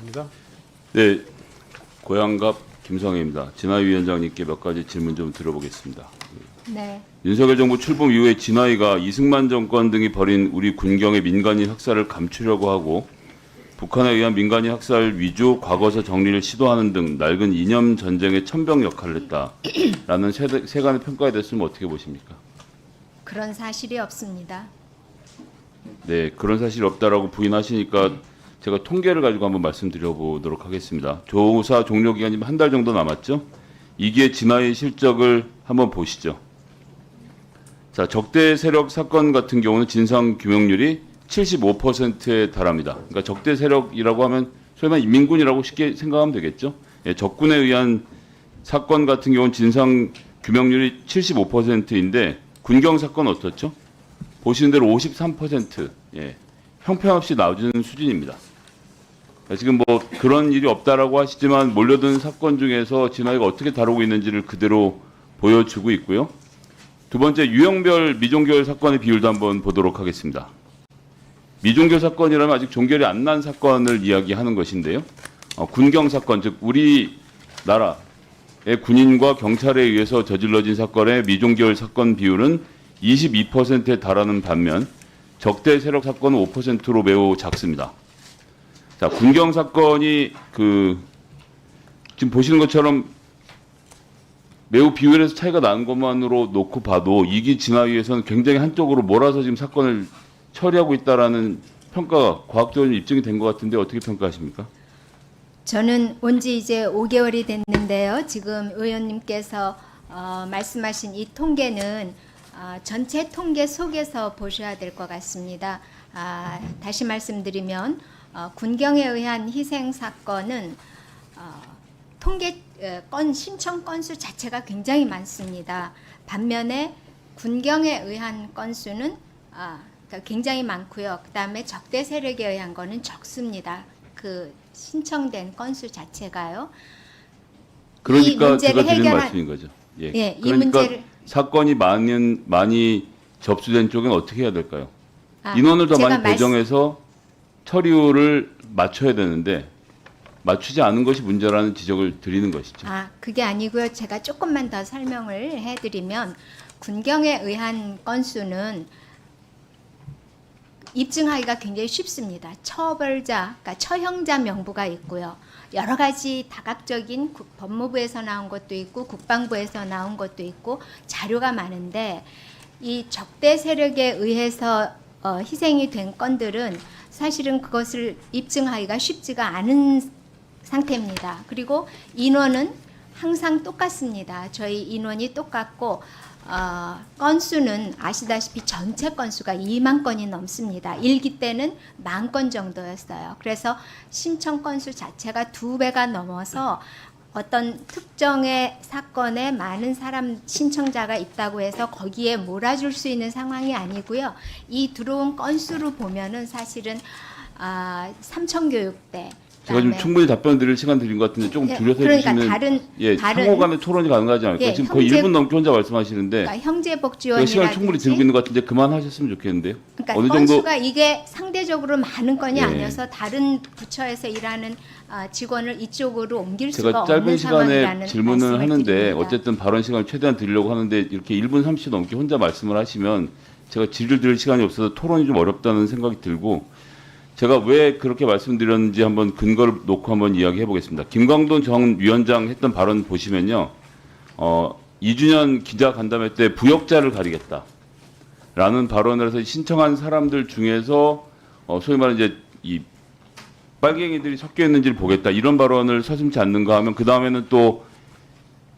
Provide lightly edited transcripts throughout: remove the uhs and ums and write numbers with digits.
입니다. 네, 고양갑 김성애입니다. 진화위 위원장님께 몇 가지 질문 좀 들어보겠습니다. 네. 윤석열 정부 출범 이후에 진화위가 이승만 정권 등이 벌인 우리 군경의 민간인 학살을 감추려고 하고 북한에 의한 민간인 학살 위조 과거사 정리를 시도하는 등 낡은 이념 전쟁의 천병 역할을 했다라는 세간의 평가에 대해서는 어떻게 보십니까? 그런 사실이 없습니다. 네, 그런 사실이 없다라고 부인하시니까 제가 통계를 가지고 한번 말씀드려보도록 하겠습니다. 조사 종료 기간이 한 달 정도 남았죠? 이기의 진화의 실적을 한번 보시죠. 자, 적대 세력 사건 같은 경우는 진상 규명률이 75%에 달합니다. 그러니까 적대 세력이라고 하면 소위 말해 인민군이라고 쉽게 생각하면 되겠죠. 예, 적군에 의한 사건 같은 경우는 진상 규명률이 75%인데 군경 사건 어떻죠? 보시는 대로 53%. 예, 형편없이 낮은 수준입니다. 지금 뭐 그런 일이 없다라고 하시지만 몰려든 사건 중에서 진화위가 어떻게 다루고 있는지를 그대로 보여주고 있고요. 두 번째, 유형별 미종결 사건의 비율도 한번 보도록 하겠습니다. 미종결 사건이라면 아직 종결이 안 난 사건을 이야기하는 것인데요. 군경 사건, 즉 우리나라의 군인과 경찰에 의해서 저질러진 사건의 미종결 사건 비율은 22%에 달하는 반면 적대 세력 사건은 5%로 매우 작습니다. 자, 군경 사건이 지금 보시는 것처럼 매우 비율에서 차이가 나는 것만으로 놓고 봐도 이기 진화위에서는 굉장히 한쪽으로 몰아서 지금 사건을 처리하고 있다라는 평가가 과학적으로 입증이 된 것 같은데 어떻게 평가하십니까? 저는 온 지 이제 5개월이 됐는데요. 지금 의원님께서 말씀하신 이 통계는 전체 통계 속에서 보셔야 될 것 같습니다. 다시 말씀드리면 군경에 의한 희생 사건은 통계 신청 건수 자체가 굉장히 많습니다. 반면에 군경에 의한 건수는 굉장히 많고요. 그다음에 적대 세력에 의한 거는 적습니다. 그 신청된 건수 자체가요. 그러니까 제가 드리는 말씀인 거죠. 예. 예, 이 그러니까 문제를 사건이 많이 접수된 쪽은 어떻게 해야 될까요? 인원을 더 많이 배정해서 처리율을 맞춰야 되는데 맞추지 않은 것이 문제라는 지적을 드리는 것이죠. 그게 아니고요. 제가 조금만 더 설명을 해드리면 군경에 의한 건수는 입증하기가 굉장히 쉽습니다. 처벌자, 그러니까 처형자 명부가 있고요. 여러 가지 다각적인 법무부에서 나온 것도 있고 국방부에서 나온 것도 있고 자료가 많은데 이 적대 세력에 의해서 희생이 된 건들은 사실은 그것을 입증하기가 쉽지가 않은 상태입니다. 그리고 인원은 항상 똑같습니다. 저희 인원이 똑같고 건수는 아시다시피 전체 건수가 2만 건이 넘습니다. 1기 때는 10,000건 정도였어요. 그래서 신청 건수 자체가 2배가 넘어서 어떤 특정의 사건에 많은 사람 신청자가 있다고 해서 거기에 몰아줄 수 있는 상황이 아니고요. 이 들어온 건수로 보면은 사실은 삼청교육대 제가 지금 충분히 답변 드릴 시간 드린 것 같은데 조금 줄여서 그러니까 해주시면 상호 간의 토론이 가능하지 않을까요? 지금 거의 1분 넘게 혼자 말씀하시는데 그러니까 제가 형제복지원이라든지 시간 충분히 들고 있는 것 같은데 그만하셨으면 좋겠는데요. 그러니까 어느 정도 건수가 이게 상대적으로 많은 건이 예. 아니어서 다른 부처에서 일하는 직원을 이쪽으로 옮길 제가 수가 짧은 없는 시간에 상황이라는 질문을 말씀을 하는데 드립니다. 어쨌든 발언 시간을 최대한 드리려고 하는데 이렇게 1분 30초 넘게 혼자 말씀을 하시면 제가 질을 드릴 시간이 없어서 토론이 좀 어렵다는 생각이 들고 제가 왜 그렇게 말씀드렸는지 한번 근거를 놓고 한번 이야기해 보겠습니다. 김광돈 전 위원장 했던 발언 보시면요. 2주년 기자간담회 때 부역자를 가리겠다라는 발언을 해서 신청한 사람들 중에서 소위 말하는 이제 이 빨갱이들이 섞여 있는지를 보겠다 이런 발언을 서슴지 않는가 하면 그 다음에는 또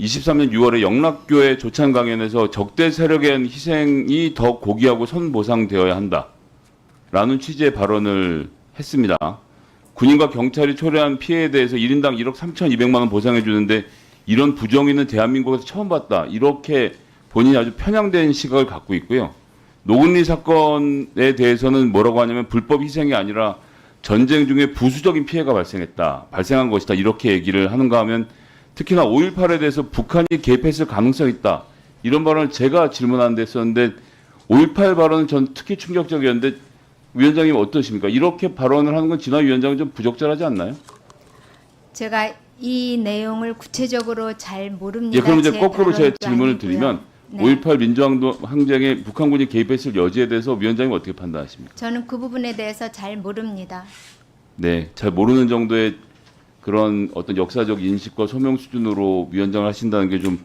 23년 6월에 영락교회 조찬 강연에서 적대 세력에 의한 희생이 더 고귀하고 선보상되어야 한다라는 취지의 발언을 했습니다. 군인과 경찰이 초래한 피해에 대해서 1인당 1억 3,200만 원 보상해 주는데 이런 부정의는 대한민국에서 처음 봤다. 이렇게 본인이 아주 편향된 시각을 갖고 있고요. 노근리 사건에 대해서는 뭐라고 하냐면 불법 희생이 아니라 전쟁 중에 부수적인 피해가 발생한 것이다. 이렇게 얘기를 하는가 하면 특히나 5.18에 대해서 북한이 개입했을 가능성이 있다. 이런 발언을 제가 질문한 데 했었는데 5.18 발언은 전 특히 충격적이었는데 위원장님 어떠십니까? 이렇게 발언을 하는 건 진화 위원장은 좀 부적절하지 않나요? 제가 이 내용을 구체적으로 잘 모릅니다. 예, 그럼 이제 제 거꾸로 제 발언도 질문을 아니고요. 드리면 네. 5.18 민주항쟁에 북한군이 개입했을 여지에 대해서 위원장님 어떻게 판단하십니까? 저는 그 부분에 대해서 잘 모릅니다. 네, 잘 모르는 정도의 그런 어떤 역사적 인식과 소명 수준으로 위원장을 하신다는 게 좀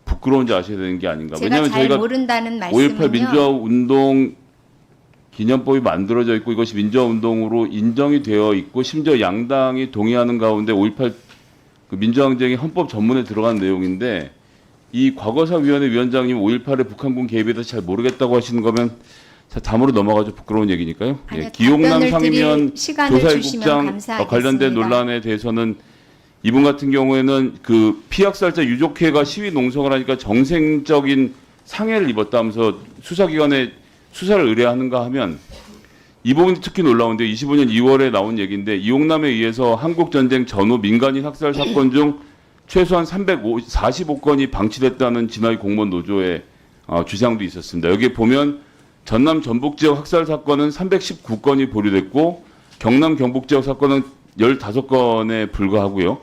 부끄러운지 아셔야 되는 게 아닌가. 제가 왜냐하면 잘 저희가 모른다는 5.18 말씀은요. 민주화 운동 기념법이 만들어져 있고 이것이 민주화 운동으로 인정이 되어 있고 심지어 양당이 동의하는 가운데 5.18 그 민주항쟁이 헌법 전문에 들어간 내용인데 이 과거사위원회 위원장님 5.18에 북한군 개입에 대해서 잘 모르겠다고 하시는 거면 다음으로 넘어가죠. 부끄러운 얘기니까요. 아니요, 기용남 답변을 상임위원 드릴 시간을 주시면 조사일국장 감사하겠습니다. 관련된 논란에 대해서는 이분 같은 경우에는 그 피학살자 유족회가 시위 농성을 하니까 정생적인 상해를 입었다면서 수사기관에 수사를 의뢰하는가 하면 이 부분이 특히 놀라운데 25년 2월에 나온 얘기인데 이용남에 의해서 한국전쟁 전후 민간인 학살 사건 중 최소한 345건이 방치됐다는 진화의 공무원 노조의 주장도 있었습니다. 여기에 보면 전남 전북 지역 학살 사건은 319건이 보류됐고 경남 경북 지역 사건은 15건에 불과하고요.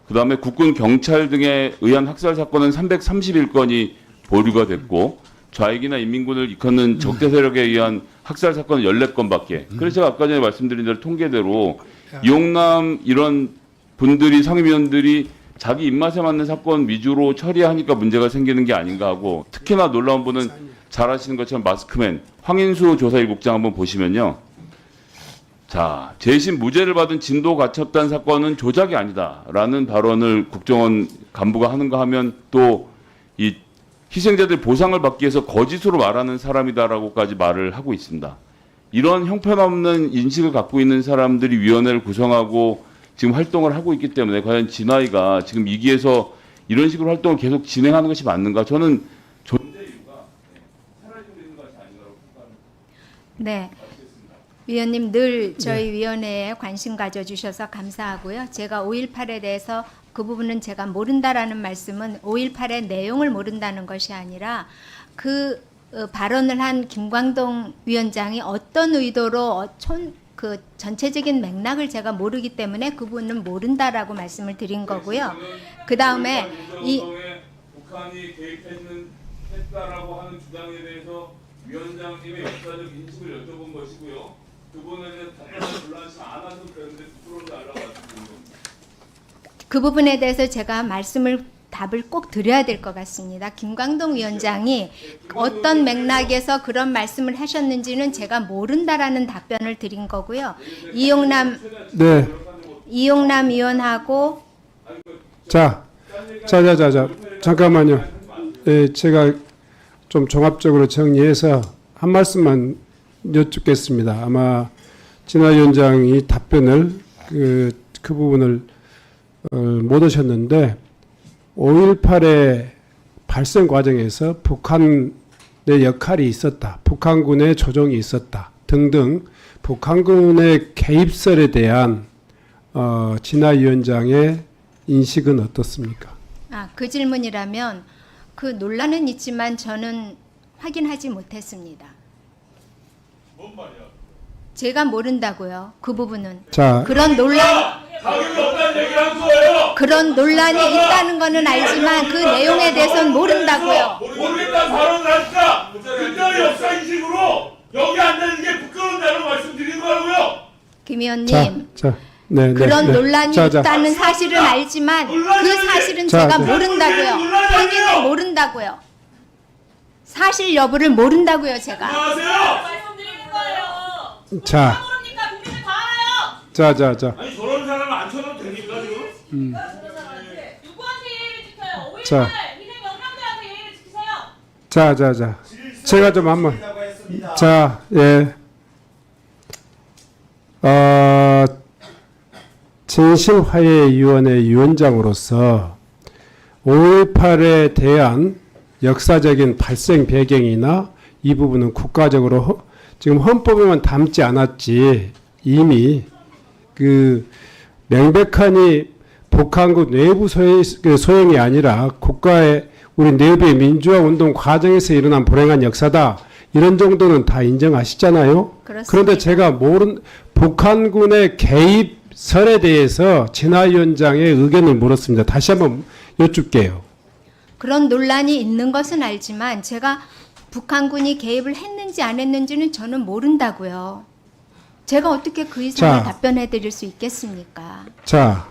그다음에 국군 경찰 등에 의한 학살 사건은 331건이 보류가 됐고 좌익이나 인민군을 이끄는 적대 세력에 의한 학살 사건은 14건밖에. 그래서 제가 아까 전에 말씀드린 대로 통계대로 이용남 이런 분들이 상임위원들이 자기 입맛에 맞는 사건 위주로 처리하니까 문제가 생기는 게 아닌가 하고 특히나 놀라운 분은 잘 아시는 것처럼 마스크맨 황인수 조사일국장 한번 보시면요. 자, 재심 무죄를 받은 진도 가첩단 사건은 조작이 아니다라는 발언을 국정원 간부가 하는가 하면 또 이 희생자들 보상을 받기 위해서 거짓으로 말하는 사람이다라고까지 말을 하고 있습니다. 이런 형편없는 인식을 갖고 있는 사람들이 위원회를 구성하고 지금 활동을 하고 있기 때문에 과연 진화이가 지금 이기에서 이런 식으로 활동을 계속 진행하는 것이 맞는가? 저는 존재 이유가 사라지고 있는 것이 아닌가라고 생각합니다. 네. 위원님 늘 저희 위원회에 관심 가져주셔서 감사하고요. 제가 5.18에 대해서 그 부분은 제가 모른다라는 말씀은 5.18의 내용을 모른다는 것이 아니라 그 발언을 한 김광동 위원장이 어떤 의도로 그 전체적인 맥락을 제가 모르기 때문에 그 부분은 모른다라고 말씀을 드린 거고요. 그 다음에 이 북한이 개입했다라고 하는 주장에 대해서 위원장님의 역사적 인식을 여쭤본 것이고요. 그 부분에 대해서 답변을 불러하지 않아서 그런데 부끄러운 줄 알라고 말씀드린 겁니다. 그 부분에 대해서 제가 답을 꼭 드려야 될 것 같습니다. 김광동 위원장이 어떤 맥락에서 그런 말씀을 하셨는지는 제가 모른다라는 답변을 드린 거고요. 이용남 의원하고 잠깐만요. 예, 제가 좀 종합적으로 정리해서 한 말씀만 여쭙겠습니다. 아마 진화 위원장이 답변을 그 부분을 못 하셨는데 5.18의 발생 과정에서 북한의 역할이 있었다, 북한군의 조종이 있었다 등등 북한군의 개입설에 대한 진화 위원장의 인식은 어떻습니까? 그 질문이라면 그 논란은 있지만 저는 확인하지 못했습니다. 뭔 말이야? 제가 모른다고요. 그 부분은. 자, 그런 논란 자격이 없다는 얘기를 한 거예요. 그런 논란이 있다는 거는 알지만 그 내용에 대해서는 모른다고요. 모르겠다는 발언을 하니까 그때의 역사 인식으로 여기 앉는 게 부끄러운다고 말씀드리는 거고요. 김 의원님. 네, 그런 논란이 자. 있다는 사실은 알지만 그 사실은 제가 모른다고요. 확인을 모른다고요. 사실 여부를 모른다고요, 제가. 말씀드리는 거예요. 자, 모릅니까? 국민들 다 알아요. 자. 아니 저런 사람을 안 쳐도 되니까 지금? 누구한테 예의를 지켜요? 5.18 자. 희생 영상들한테 예의를 지키세요. 자. 제가 좀 한번. 자, 예. 진실화해위원회 위원장으로서 5.18에 대한 역사적인 발생 배경이나 이 부분은 국가적으로 지금 헌법에만 담지 않았지 이미 그 명백하니 북한군 내부 소용이 아니라 국가의 우리 내부의 민주화 운동 과정에서 일어난 불행한 역사다. 이런 정도는 다 인정하시잖아요. 그렇습니다. 그런데 제가 북한군의 개입 개입설에 대해서 진화위원장의 의견을 물었습니다. 다시 한번 여쭙게요. 그런 논란이 있는 것은 알지만 제가 북한군이 개입을 했는지 안 했는지는 저는 모른다고요. 제가 어떻게 그 이상을 자. 답변해 드릴 수 있겠습니까? 자,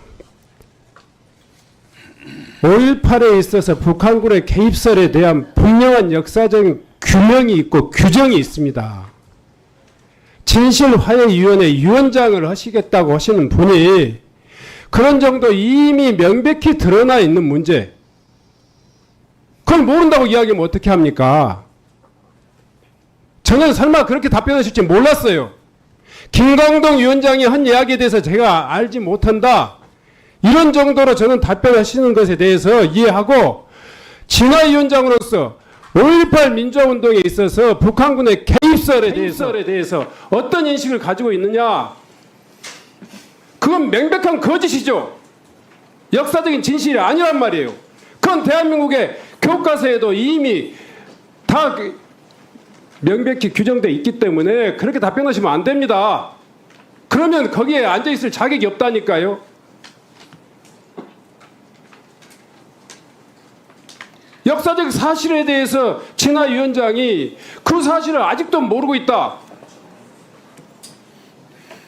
5.18에 있어서 북한군의 개입설에 대한 분명한 역사적인 규명이 있고 규정이 있습니다. 진실화해위원회 위원장을 하시겠다고 하시는 분이 그런 정도 이미 명백히 드러나 있는 문제, 그걸 모른다고 이야기하면 어떻게 합니까? 저는 설마 그렇게 답변하실지 몰랐어요. 김광동 위원장이 한 이야기에 대해서 제가 알지 못한다, 이런 정도로 저는 답변하시는 것에 대해서 이해하고, 진화위원장으로서 5.18 민주화운동에 있어서 북한군의 개입설에 대해서 어떤 인식을 가지고 있느냐, 그건 명백한 거짓이죠. 역사적인 진실이 아니란 말이에요. 그건 대한민국의 교과서에도 이미 다 명백히 규정되어 있기 때문에 그렇게 답변하시면 안 됩니다. 그러면 거기에 앉아있을 자격이 없다니까요. 역사적 사실에 대해서 진화위원장이 그 사실을 아직도 모르고 있다.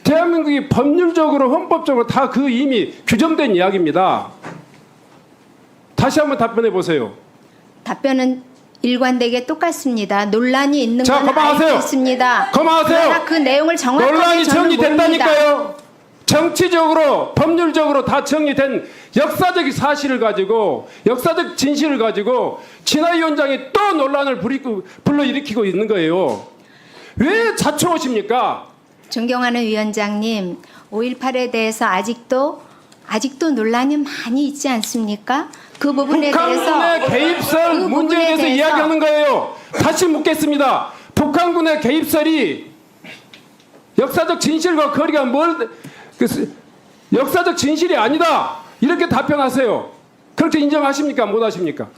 대한민국이 법률적으로 헌법적으로 다 그 이미 규정된 이야기입니다. 다시 한번 답변해 보세요. 답변은 일관되게 똑같습니다. 논란이 있는 자, 건 그만하세요. 알고 있습니다. 그만하세요. 그러나 그 내용을 정확하게 논란이 저는 모릅니다. 정리됐다니까요. 정치적으로 법률적으로 다 정리된 역사적 사실을 가지고, 역사적 진실을 가지고 진화위원장이 또 논란을 불러일으키고 있는 거예요. 왜 자초하십니까? 존경하는 위원장님, 5.18에 대해서 아직도 논란이 많이 있지 않습니까? 그 부분에 대해서 북한군의 개입설 그 문제에 부분에 대해서 대해서 이야기하는 거예요. 다시 묻겠습니다. 북한군의 개입설이 역사적 진실과 거리가 역사적 진실이 아니다, 이렇게 답변하세요. 그렇게 인정하십니까? 못 하십니까?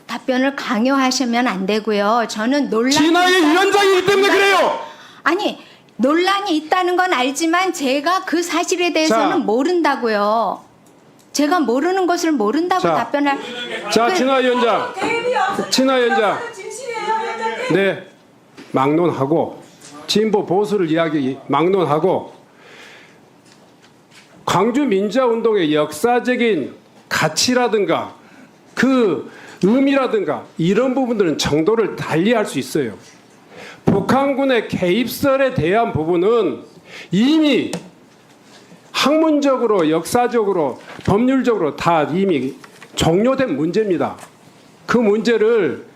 답변을 강요하시면 안 되고요. 저는 진화의 위원장이기 때문에 그래요. 아니, 논란이 있다는 건 알지만 제가 그 사실에 대해서는 자. 모른다고요. 제가 모르는 것을 모른다고 자. 답변할. 자, 진화위원장. 진화위원장. 진실이에요, 위원장님. 네, 막론하고 진보 보수를 이야기 막론하고 광주 민주화운동의 역사적인 가치라든가 그 의미라든가 이런 부분들은 정도를 달리할 수 있어요. 북한군의 개입설에 대한 부분은 이미 학문적으로, 역사적으로, 법률적으로 다 이미 종료된 문제입니다. 그 문제를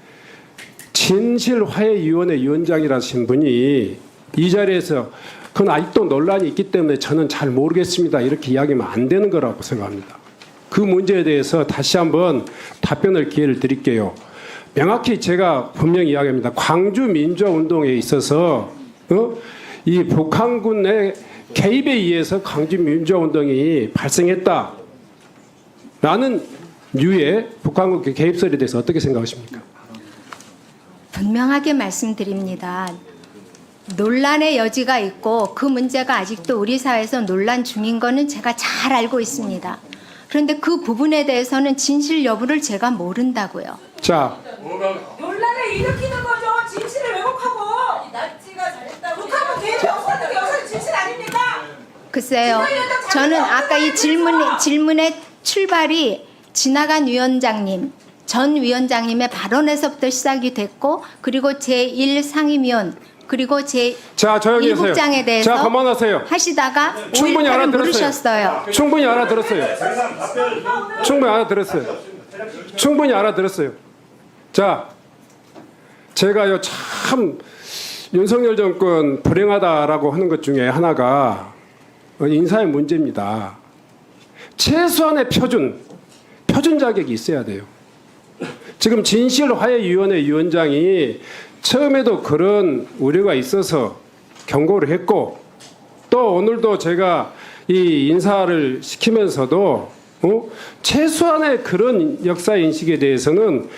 진실화해위원회 위원장이라신 분이 이 자리에서 그건 아직도 논란이 있기 때문에 저는 잘 모르겠습니다, 이렇게 이야기하면 안 되는 거라고 생각합니다. 그 문제에 대해서 다시 한번 답변을 기회를 드릴게요. 명확히 제가 분명히 이야기합니다. 광주 민주화운동에 있어서 이 북한군의 개입에 의해서 광주 민주화운동이 발생했다라는 류의 북한군 개입설에 대해서 어떻게 생각하십니까? 분명하게 말씀드립니다. 논란의 여지가 있고 그 문제가 아직도 우리 사회에서 논란 중인 거는 제가 잘 알고 있습니다. 그런데 그 부분에 대해서는 진실 여부를 제가 모른다고요. 자, 논란을 일으키는 거죠. 진실을 왜곡하고. 납치가 잘했다고. 북한은 개입이 없었는데 여기서 진실 아닙니까? 글쎄요. 저는 아까 이 질문의 출발이 지나간 위원장님, 전 위원장님의 발언에서부터 시작이 됐고, 그리고 제1상임위원, 그리고 자, 조용히 하세요. 제1국장에 대해서 자, 그만하세요. 하시다가 충분히 5.18을 알아들었어요. 물으셨어요. 충분히 알아들었어요. 충분히 알아들었어요. 충분히 알아들었어요. 자, 제가요 참 윤석열 정권 불행하다라고 하는 것 중에 하나가 인사의 문제입니다. 최소한의 표준 자격이 있어야 돼요. 지금 진실화해위원회 위원장이 처음에도 그런 우려가 있어서 경고를 했고, 또 오늘도 제가 이 인사를 시키면서도 최소한의 그런 역사 인식에 대해서는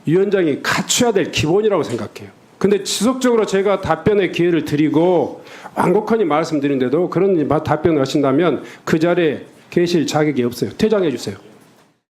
위원장이 갖춰야 될 기본이라고 생각해요. 근데 지속적으로 제가 답변의 기회를 드리고 완곡하니 말씀드린데도 그런 답변을 하신다면 그 자리에 계실 자격이 없어요. 퇴장해 주세요.